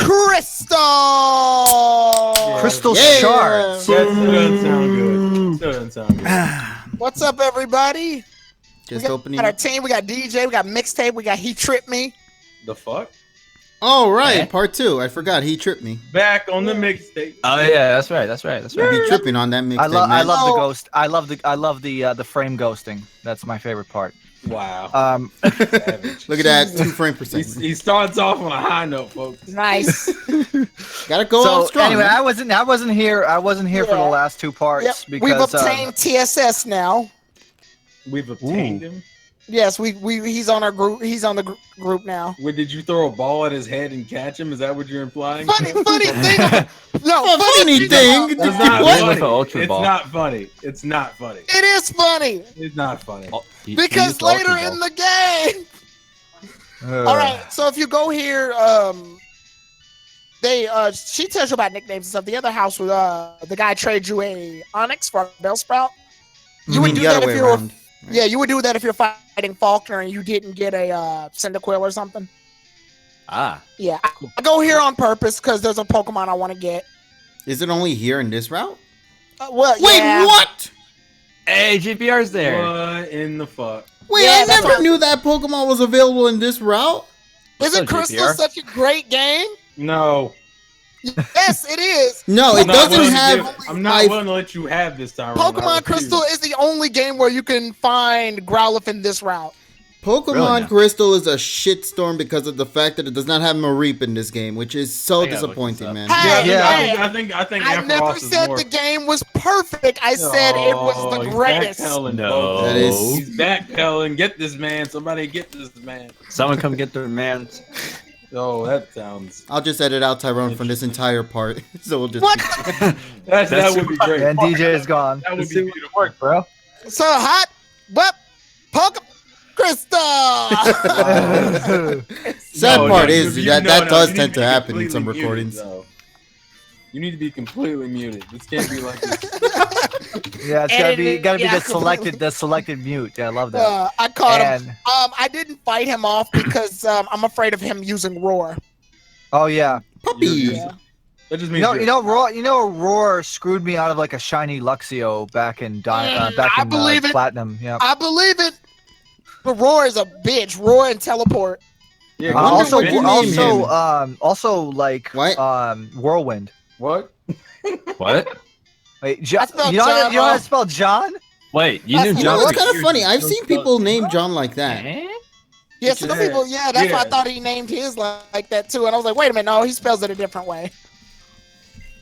Crystal. Crystal shards. That doesn't sound good. That doesn't sound good. What's up, everybody? Just we opening. got our team. We got DJ. We got Mixtape. We got He Tripped Me. The fuck? Oh right, part 2. I forgot he tripped me. Back on the mixtape. Oh yeah, that's right. Be tripping on that mixtape. I love the ghost. I love the frame ghosting. That's my favorite part. Wow. Look at that, 2 frames per second. He starts off on a high note, folks. Nice. Gotta go So out strong. anyway, man. I wasn't here for the last 2 parts Yep. because We've obtained TSS now. We've obtained him. Yes, he's on our group. He's on the group now. Wait, did you throw a ball at his head and catch him? Is that what you're implying? Funny thing. No, funny thing. It's not What? funny. With an ultra It's ball. not funny. It's not funny. it is funny It's not funny. because later in the game. All right, so if you go here, she tells you about nicknames and stuff. The other house was the guy traded you a Onyx for a Bellsprout. You would do the that other if way you were. around. Yeah, you would do that if you're fighting Faulkner and you didn't get a Cyndaquil or something. Yeah, I go here on purpose because there's a Pokemon I want to get. Is it only here in this route? Well, Wait, yeah. what? Hey, GPR's there. What in the fuck? Wait, Yeah, I that's never what- knew that Pokemon was available in this route. Isn't So, Crystal GPR? such a great game? No. Yes, it is. No, I'm it not doesn't willing to have. give- I'm not five- willing to let you have this time. around. I Pokemon refuse. Crystal is the only game where you can find Growlithe in this route. Pokemon Really now? Crystal is a shitstorm because of the fact that it does not have Mareep in this game, which is so I gotta look disappointing, this man. Hey, Yeah. hey, I think I never Ampharos is said more. the game was perfect. I said it was the he's greatest. backpedaling, No. folks. That is- He's backpedaling. Get this man. Somebody get this man. Someone come get the man. Oh, that sounds. I'll just edit out Tyrone from this entire part, so we'll just. What? That would be great. And DJ is gone. That would Let's be see what beautiful. work, bro. So hot. What? Pokemon Crystal. Sad No, part no, is you- that no, that no, does you tend need to be happen in completely some muted, recordings. though. You need to be completely muted. This can't be like this. Yeah, it's Editing, gotta be yeah, the selected mute. Yeah, I love that. I caught him. And I didn't fight him off because I'm afraid of him using Roar. oh yeah, Puppy. Yeah. That just you means know Roar screwed me out of like a shiny Luxio back in I believe it. Platinum. Yeah. I believe it. But Roar is a bitch. Roar and teleport. Yeah, I wonder Also, what you name him. also like What? Whirlwind. what? What? Wait, I spelled you know John how to wrong. spell John? Wait, you That's- knew You know, John? it's kind of funny. I've seen people name John like that. Yeah, some Yeah. people. Yeah, that's why I Yeah. thought he named his like that too. And I was like, wait a minute, no, he spells it a different way.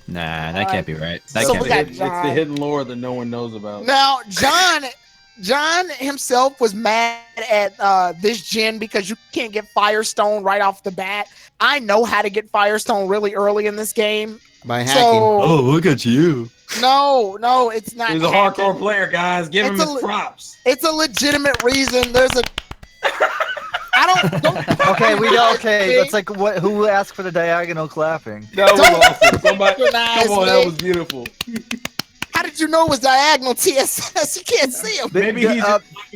Nah, that can't be right. That So can't we be. got It's John. the hidden lore that no one knows about. Now, John himself was mad at this gen because you can't get Firestone right off the bat. I know how to get Firestone really early in this game. By hacking. So Oh, look at you. no, it's not. He's a hacking. hardcore player, guys. Give him It's a his li- props. It's a legitimate reason. There's a. I don't. Okay, we know. Okay, that's like what? Who asked for the diagonal clapping? That was awesome. Somebody, patronize come on, me. that was beautiful. How did you know it was diagonal TSS? You can't see him. Maybe he's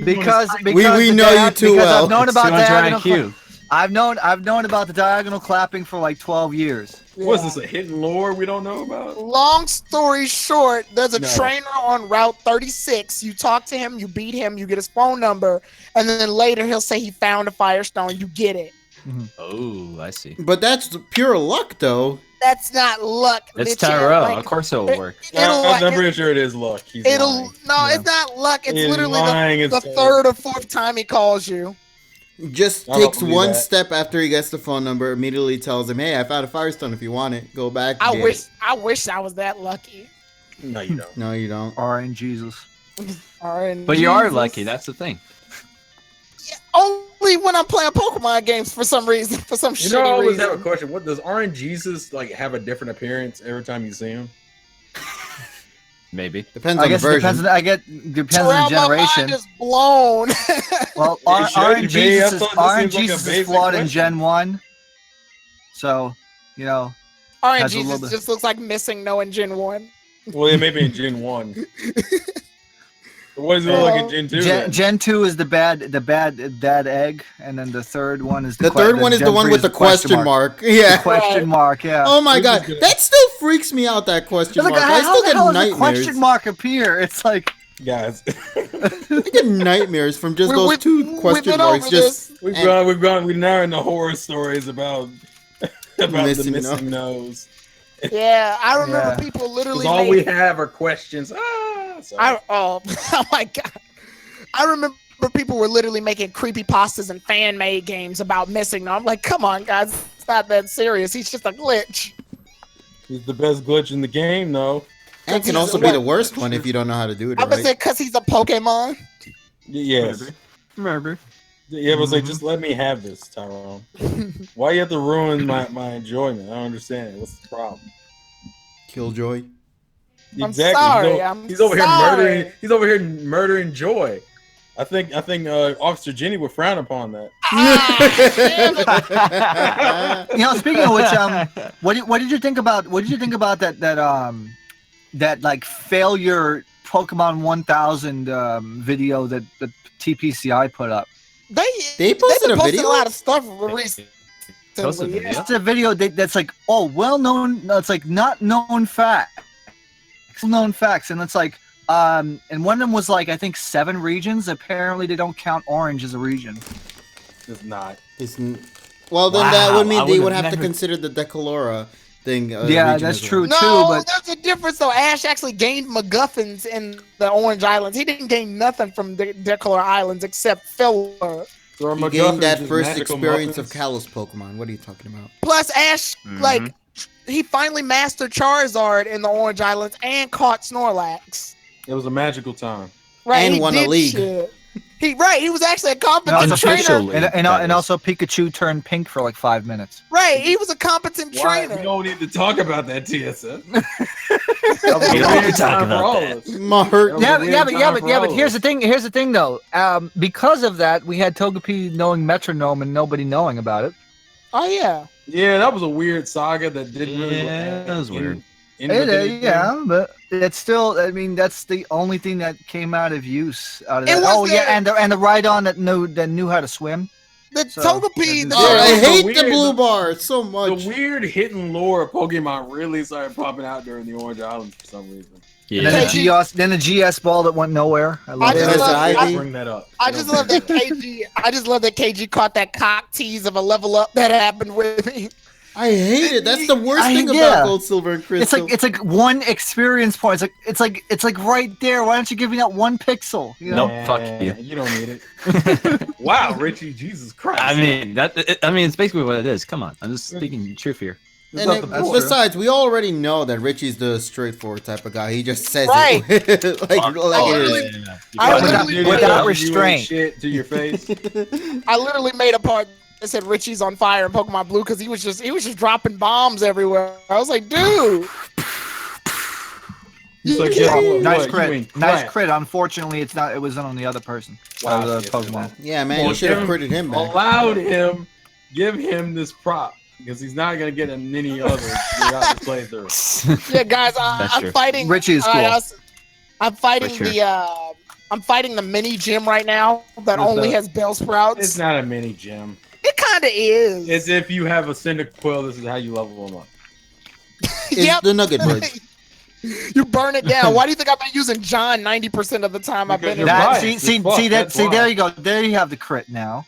because we the know you too because well. I've known It's about 200 diagonal. IQ. I've known about the diagonal clapping for like 12 years. What's this, a hidden lore we don't know about? Long story short, there's a No. trainer on Route 36. You talk to him, you beat him, you get his phone number, and then later he'll say he found a Firestone. You get it. Oh, I see. But that's pure luck, though. That's not luck. It's bitch. Tyrell. Like, Of course it'll work. I'm pretty sure it is luck. He's It'll lying. no, Yeah. it's not luck. It's He's literally lying the as hell. third or fourth time he calls you. Just I don't takes believe one that. step after he gets the phone number, immediately tells him, "Hey, I found a Firestone. If you want it, go back." I get wish it." I wish I was that lucky. No, you don't. No, you don't. RN Jesus. All right, But you are Jesus. lucky. That's the thing. Yeah, only when I'm playing Pokemon games for some reason. For some You know, I shitty always have a reason. question. What does RNGesus like have a different appearance every time you see him? Maybe. Depends I on the guess it version. depends on Terrell, the my generation. mind is blown. Well, It should be. I thought this seems like a RNGesus is basic flawed in question. Gen 1. So, you know, RNG Has a little bit- just looks like missing no in Gen 1. Well, it may be in Gen 1. What does it look like in Gen 2? Gen 2 is the bad egg, and then the third one is The third one is the Gen one 3 with is the question mark. Yeah. Question mark, yeah. Oh my Which god, is good. that still freaks me out. That question It's like, mark. I how still the get hell does a nightmares. question mark appear? It's like Guys, I get nightmares from just those two question been marks. over Just we're now in the horror stories about the Missing missing nose. Yeah, I remember Yeah. people literally. Because all we have are questions. Sorry. Oh my god! I remember people were literally making creepypastas and fan-made games about missing. I'm like, come on, guys, it's not that serious. He's just a glitch. He's the best glitch in the game, though. and can also be the worst one if you don't know how to do it I would say right. because he's a Pokemon. Yes. Maybe. Yeah, but just let me have this, Tyrone. Why you have to ruin my enjoyment? I don't understand. What's the problem? Killjoy. I'm Exactly. sorry, He's over sorry. here murdering. He's over here murdering Joy. I think Officer Jenny would frown upon that. Speaking of which, what did you think about that like failure Pokemon 1000 video that the TPCI put up? They posted a posted video? a lot of stuff recently. Posted a video? It's a video that's like, well known. It's like not known facts, and it's like, and one of them was like, I think 7 regions. Apparently, they don't count Orange as a region. It's not. Well, then that Wow, would mean I they would would have have to never- consider the Decolora thing. Yeah, region that's as well. true No, too. But there's a difference though. Ash actually gained MacGuffins in the Orange Islands. He didn't gain nothing from the Decolor Islands except filler. So are You MacGuffins gained that just first magical experience muffins? of Kalos Pokemon. What are you talking about? Plus, Ash like he finally mastered Charizard in the Orange Islands and caught Snorlax. It was a magical time. Right, And he won a did league. shit. He was actually a competent Unofficially. trainer. and also Pikachu turned pink for like 5 minutes. Right, he was a competent Why? trainer. We don't need to talk about that, TSS. We don't have to talk about that. My hurt. Yeah, Weird but time for all here's of the thing. Here's the thing, though. Because of that, we had Togepi knowing Metronome and nobody knowing about it. Oh yeah. Yeah, that was a weird saga that didn't really. Yeah, that was weird. But it's still. I mean, that's the only thing that came out of use out of It that. was Oh the- yeah, and the Rhydon that knew how to swim. The So, Togepi. that's The, Oh, I the hate the weird- blue bar so much. The weird hidden lore of Pokemon really started popping out during the Orange Islands for some reason. And then Yeah. the GS ball that went nowhere. I love I just that. love- Ivy. Bring that up. I just love that KG. I just love that KG caught that cock tease of a level up that happened with me. I hate it. That's the worst thing yeah. about Gold, Silver, and Crystal. It's like one experience point. It's like right there. Why don't you give me that one pixel? You know? Nope, fuck you. You don't need it. Wow, Richie, Jesus Christ. I mean, it's basically what it is. Come on, I'm just speaking truth here. And besides, we already know that Richie's the straightforward type of guy. He just says Right. it like it is. I Without- literally without made- restraint. Shit to your face. I literally made a part that said Richie's on fire in Pokemon Blue because he was just dropping bombs everywhere. I was like, dude. He's like, Yeah. yeah, Nice what, you crit. ain't Nice crap. crit. Unfortunately, it's not. It wasn't on the other person. Wow, the yes, Pokemon. Yeah, man, you Well, should have give critted him back. Allowed him, give him this prop because he's not gonna get any other throughout the playthrough. Yeah, guys, That's I'm true. fighting. Richie is cool. I'm fighting For sure. I'm fighting the mini gym right now that What's only that? has Bellsprouts. It's not a mini gym. It kind of is. It's if you have a Cyndaquil, this is how you level them up. It's Yep. the Nugget Birds. You burn it down. Why do you think I've been using John 90% of the time I've been Because in? you're That, biased see, as fuck, see that. that's See, why. there you go. There you have the crit now.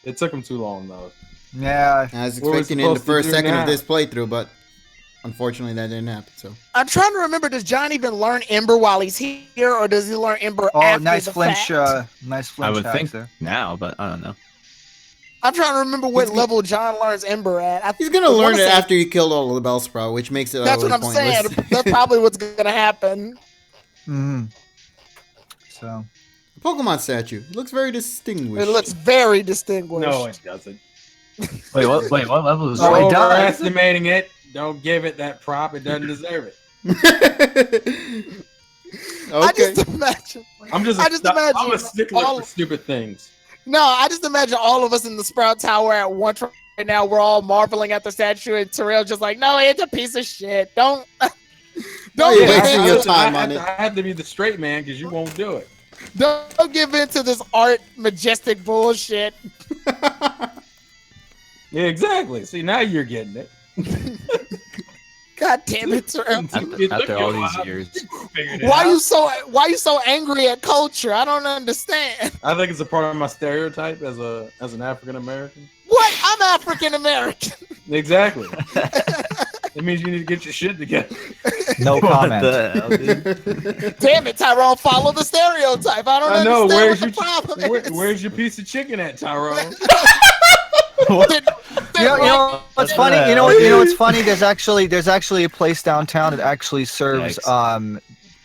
It took him too long though. Yeah. I was What we're expecting it in the supposed to first do second now. of this playthrough, but unfortunately that didn't happen. So I'm trying to remember, does John even learn Ember while he's here, or does he learn Ember Oh, after nice the flinch. fact? Nice I flinch. would hacks think there. now, but I don't know. I'm trying to remember what level John learns Ember at. he's gonna learn it after you killed all of the Bellsprout, which makes it That's utterly what I'm saying. pointless. That's probably what's gonna happen. Mm-hmm. So. Pokemon statue. It looks very distinguished. It looks very distinguished. No, it doesn't. Wait, what? Wait, what level is Oh, it Don't does. overestimating it. Don't give it that prop. It doesn't deserve it. I Okay. just imagine. I'm just. I just imagine I'm a stickler all- for stupid things. No, I just imagine all of us in the Sprout Tower at once right now. We're all marveling at the statue, and Terrell just like, no, it's a piece of shit. Don't Don't you're give wasting in your to- time on it. I have to be the straight man because you won't do it. Don't give in to this art majestic bullshit. Yeah, exactly. See, now you're getting it. God damn it, Terrell. After all these years. Why you so angry at culture? I don't understand. I think it's a part of my stereotype as an African American. What? I'm African American. Exactly. It means you need to get your shit together. No What comment. the hell, dude? Damn it, Tyrone, follow the stereotype. I don't I know. understand Where's what the problem is. where's your piece of chicken at, Tyrone? You know what's funny? You know what's funny? There's actually a place downtown that actually serves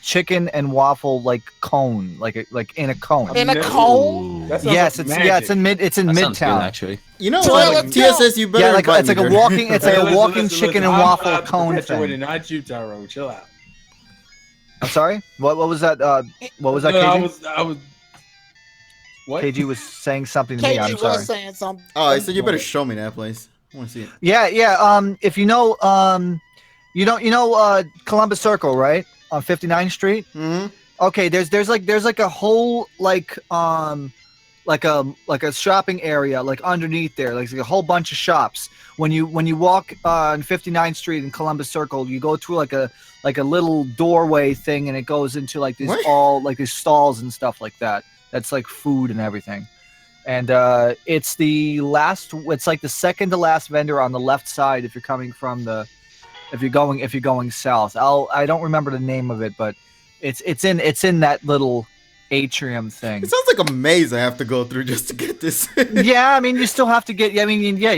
chicken and waffle like cone, like in a cone. In a cone? That sounds Yes, like it's magic. in That sounds good, Midtown. actually. You know Troy, what? let's go. TSS, you better Yeah, like invite it's like me a there. walking, it's like a Listen, walking listen, chicken and I'm waffle allowed to cone perpetuate it, thing. not you, Tyrone. Chill out. I'm sorry. What was that? What was that? No, KG? I was. What? KG was saying something to me. I'm KG sorry. was saying something. Oh, I said you better show me that place. I want to see it. Yeah. If you know, Columbus Circle, right on 59th Street. Mm-hmm. Okay, there's like a whole like a shopping area like underneath there, like a whole bunch of shops. When you walk on 59th Street in Columbus Circle, you go through like a little doorway thing, and it goes into like these these stalls and stuff like that. That's like food and everything. And it's like the second to last vendor on the left side if you're coming from if you're going south. I don't remember the name of it, but it's in that little atrium thing. It sounds like a maze I have to go through just to get this. Yeah, I mean you still have to get. You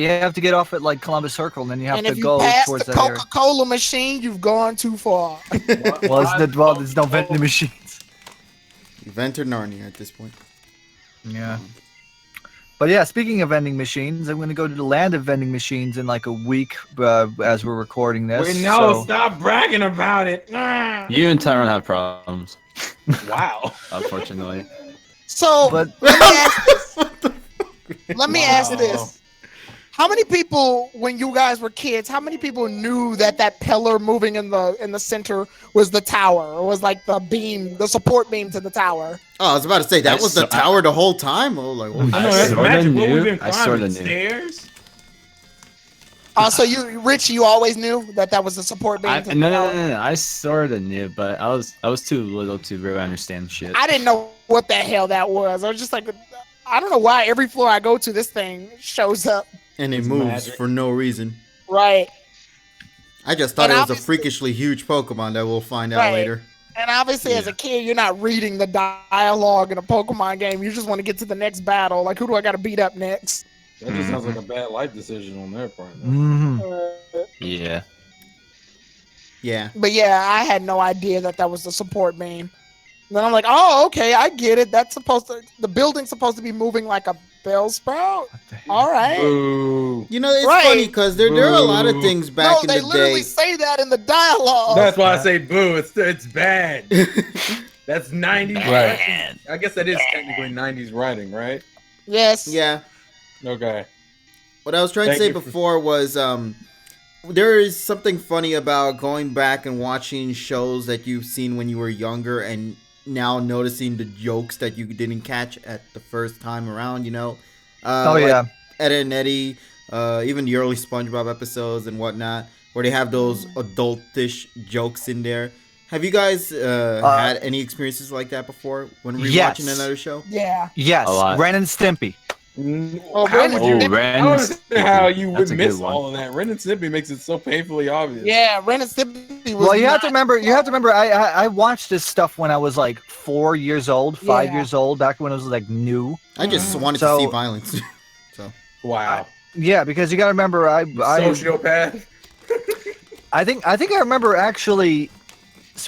have to get off at like Columbus Circle, and then you have And to if you go pass towards the that area. Coca-Cola machine, you've gone too far. There's no vending machines. You've entered Narnia at this point. Yeah. But yeah, speaking of vending machines, I'm going to go to the land of vending machines in like a week as we're recording this. Wait, no, so- stop bragging about it. You and Tyrone have problems, Wow. unfortunately. So But- let me ask this. Let me ask Wow. this. How many people, when you guys were kids, how many people knew that pillar moving in the center was the tower, or was like the beam, the support beam to the tower? Oh, I was about to say that was the tower the whole time. Oh, like, I know that's sorta magic. What knew. we've been I climbing sorta knew. stairs. So you, Rich, you always knew that was the support beam. To the tower? No. I sort of knew, but I was too little to really understand shit. I didn't know what the hell that was. I was just like, I don't know why every floor I go to, this thing shows up. and it It's moves magic. for no reason. Right. I just thought And it was a obviously- freakishly huge Pokemon that we'll find out Right. later. And obviously, as a kid, you're not reading the dialogue in a Pokemon game. You just want to get to the next battle. Like, who do I got to beat up next? That just sounds like a bad life decision on their part. Mhm. Yeah. Yeah. But yeah, I had no idea that was the support beam. Then I'm like, oh, okay, I get it. The building's supposed to be moving like a bell sprout. All right. Ooh. You know, it's Right. funny because there are a lot of Boo. things back No, in they the literally day. say that in the dialogue. That's why I say boo. It's bad. That's 90s. Man. I guess that is technically 90s writing, right? Yes. Yeah. Okay. What I was trying Thank to say you for- before was there is something funny about going back and watching shows that you've seen when you were younger and now noticing the jokes that you didn't catch at the first time around, you know? Like yeah. Ed and Eddie, even the early SpongeBob episodes and whatnot, where they have those adultish jokes in there. Have you guys had any experiences like that before when rewatching Yes. another show? Yeah. Yes, A lot. Ren and Stimpy. Oh, How Ren would and you? Oh, Ren I don't and understand how Stimpy. you would That's a good miss one. all of that. Ren and Stimpy makes it so painfully obvious. Yeah, Ren and Stimpy was Well, you have to not- remember. I watched this stuff when I was like 4 years old, 5 Yeah. years old, back when it was like new. I just wanted to So- see violence. Wow. Yeah, because you got to remember, I Sociopath. I think I remember actually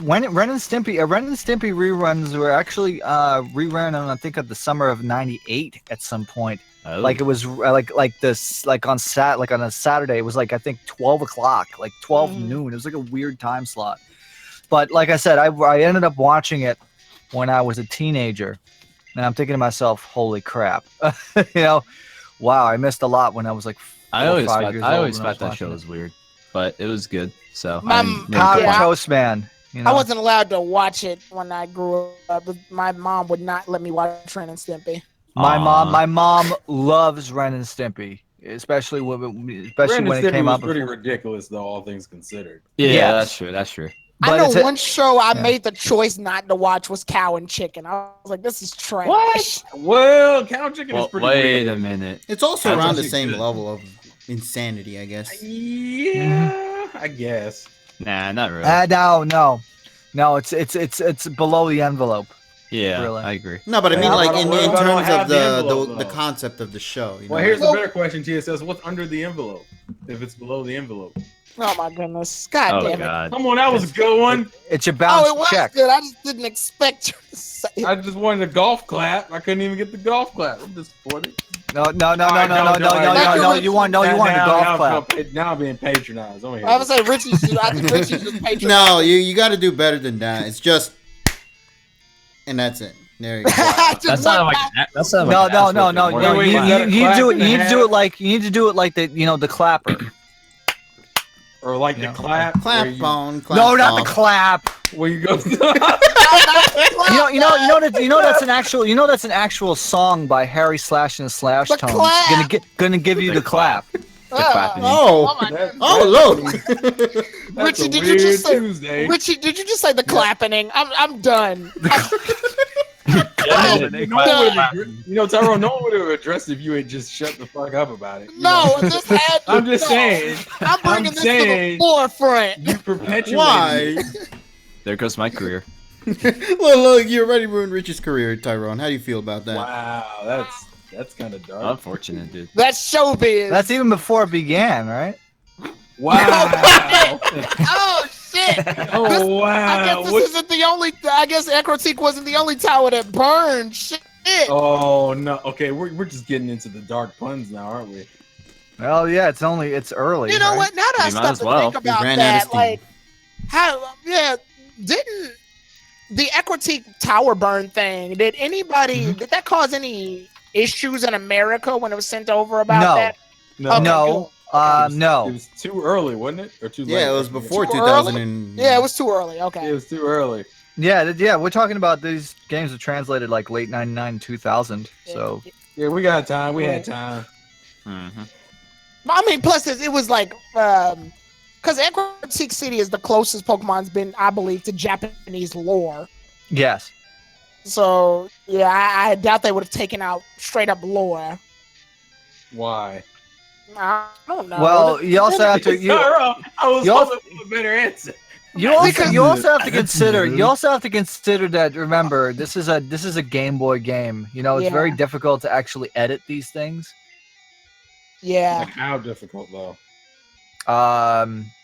when Ren and Stimpy reruns were actually rerun on I think of the summer of '98 at some point. Oh. Like it was like this like on a Saturday it was like I think 12 o'clock, like 12 noon. It was like a weird time slot. But like I said, I ended up watching it when I was a teenager, and I'm thinking to myself, holy crap, you know, wow, I missed a lot when I was like I 4 or always 5 thought years I old always when I was thought that watching show it. was weird, but it was good. So Mom- Powdered Yeah. Toast Man. You know? I wasn't allowed to watch it when I grew up. My mom would not let me watch Ren and Stimpy. My Aw. mom loves Ren and Stimpy, especially when Ren and it Stimpy came was out. pretty Before. ridiculous, though, all things considered. Yeah, Yes. that's true. That's true. I But know it's a- one show I yeah. made the choice not to watch was Cow and Chicken. I was like, this is trash. What? Well, Cow Chicken is Well, pretty wait weird. a minute. It's also That's around the actually same good. level of insanity, I guess. Yeah, I guess. Nah, not really. No. It's below the envelope. Yeah, really. I agree. No, but I mean, Yeah, like I in don't terms have of the the envelope, the though. concept of the show. You know? Well, here's Well- a better question, TSS. What's under the envelope? If it's below the envelope. Oh my goodness. God Oh damn it. god. Come on, that was a good one. It's your Oh, bounce it was check. good. I just didn't expect you to say it. I just wanted a golf clap. I couldn't even get the golf clap. I'm disappointed. No. You want the golf clap. Now I'm being patronized. I was say Richie should. I think Richie should pay. No, you got to do better than that. It's just, and that's it. There you go. That's not like that's not like No. Wait, is that a You need clap to do it. and a You need to do half? it like the clapper. Or like the Yeah. clap. where Clap you- on, clap No, not the off. clap. Where you go. That's an actual song by Harry Slash and the Slash The Tones. clap. Gonna give you the clap. clapping. Oh, my That- oh, look. That's Richie, a did you weird just say? Tuesday. Richie, did you just say the clapping? I'm done. You know, Tyrone, no one would have addressed if you had just shut the fuck up about it. You No, know? this had. I'm just saying. I'm bringing I'm this saying- to the forefront. You perpetuate. Why? There goes my career. Look, you already ruined Richie's career, Tyrone. How do you feel about that? Wow, that's kind of dark. Unfortunate, dude. That's showbiz. That's even before it began, right? Wow. Oh shit! Oh I wow. guess this isn't the only. I guess Equatique wasn't the only tower that burned. Shit. Oh no. Okay, we're just getting into the dark puns now, aren't we? Well, yeah. It's early. You know right? what? Now that I You might stop as to well. think We about ran out of that, steam. like how? Yeah, didn't the Equatique tower burn thing? Did anybody? Mm-hmm. Did that cause any issues in America when it was sent over about No. that? No. Okay, No. It No. was too early, wasn't it? Or too late? Yeah, it was before Too 2000. early? And, Yeah, it was too early. Okay. It was too early. Yeah. We're talking about these games were translated like late '99, 2000. So Yeah, we got time. We had time. Mm-hmm. I mean, plus it was like, because Equatique City is the closest Pokemon's been, I believe, to Japanese lore. yes. So yeah, I doubt they would have taken out straight up lore. Why? I don't know. Well, you also have to. I was you hoping for a better answer. You also have to consider. You also have to consider that. Remember, this is a Game Boy game. You know, it's Yeah. very difficult to actually edit these things. Yeah. Like, how difficult though?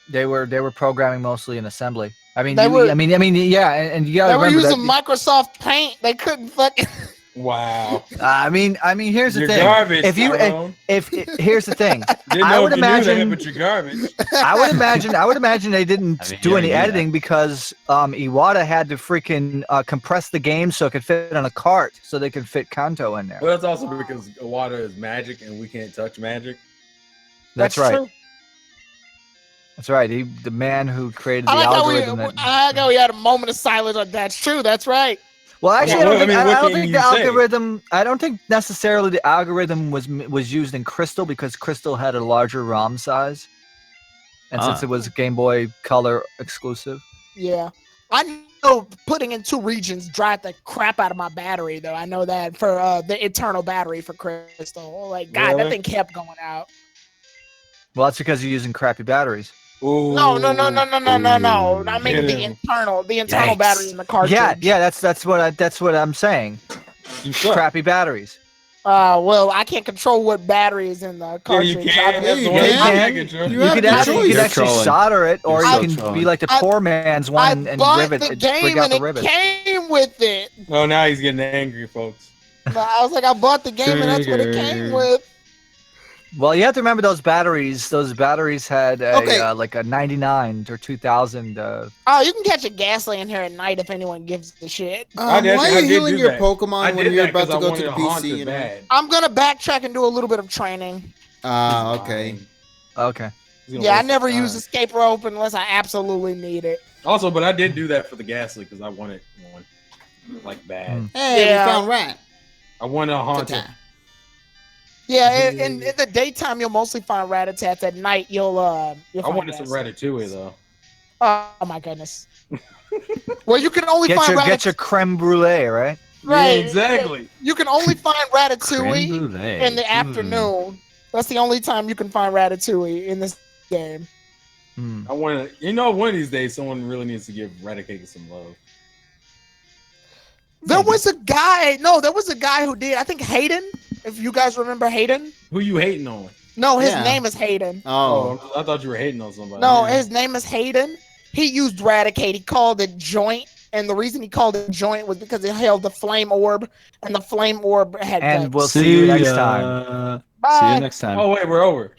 They were programming mostly in assembly. I mean, They were- yeah, and you gotta They were remember using that. Microsoft Paint. They couldn't fucking. Wow. I mean, here's the You're thing. garbage. If you, Tyrone. here's the thing. Didn't I know would if you knew imagine- that, but you're garbage. I would imagine they didn't I mean, do you any already knew that. editing because Iwata had to freaking compress the game so it could fit on a cart, so they could fit Kanto in there. Well, that's also because water is magic and we can't touch magic. That's right. true. That's right. The man who created the I like how algorithm. we had a moment of silence on that's true. That's right. Well, actually, Well, I don't think, I mean, what I don't can think you the say? algorithm. I don't think necessarily the algorithm was used in Crystal because Crystal had a larger ROM size, and since it was Game Boy Color exclusive. Yeah. I know putting in 2 regions dried the crap out of my battery, though. I know that for the internal battery for Crystal. Like, God, that Really? thing kept going out. Well, that's because you're using crappy batteries. Ooh. No. I mean Get the him. internal Yikes. battery in the cartridge. Yeah. That's what I'm saying. You suck. Crappy batteries. Well, I can't control what battery is in the Yeah, cartridge. you can. That's you the way can. you make it, Joe. You You have could no actually, choice. you could You're actually trolling. solder it, or You're you so can trolling. be like the I- poor man's I one and bought rivet the it, game break out and the it rivet. came with it. Oh, now he's getting angry, folks. I was like, I bought the game and that's what it came Trigger. with. Well, you have to remember those batteries. Those batteries had a, Okay. like a 99 or 2000. Oh, you can catch a gas laying here at night if anyone gives a shit. I did- Why I are you did healing do your that. Pokemon I when did you're that about 'cause to I go to the wanted to haunt PC? it You know? bad. I'm gonna backtrack and do a little bit of training. Okay. Okay. It's gonna Yeah, I waste never time. use escape rope unless I absolutely need it. Also, but I did do that for the gas leak because I wanted one like bad. Hey, Yeah. we found rat. I wanted a haunted. Ta-ta. Yeah, in the daytime you'll mostly find rat-a-tats. At night you'll I find wanted some rats. ratatouille though. Oh my goodness. Well, you can only Get find your creme brulee, right? Right. Yeah, exactly. You can only find Creme ratatouille brulee. in the afternoon. That's the only time you can find ratatouille in this game. I want to. You know, one of these days, someone really needs to give Raticate some love. There was a guy. No, there was a guy who did. I think Hayden. If you guys remember Hayden. Who you hating on? No, his Yeah. name is Hayden. Oh. Oh, I thought you were hating on somebody. No, Yeah. his name is Hayden. He used Raticate. He called it Joint. And the reason he called it Joint was because it held the flame orb. And the flame orb had And guts. we'll see you next time. See Bye. you next time. Oh wait, we're over.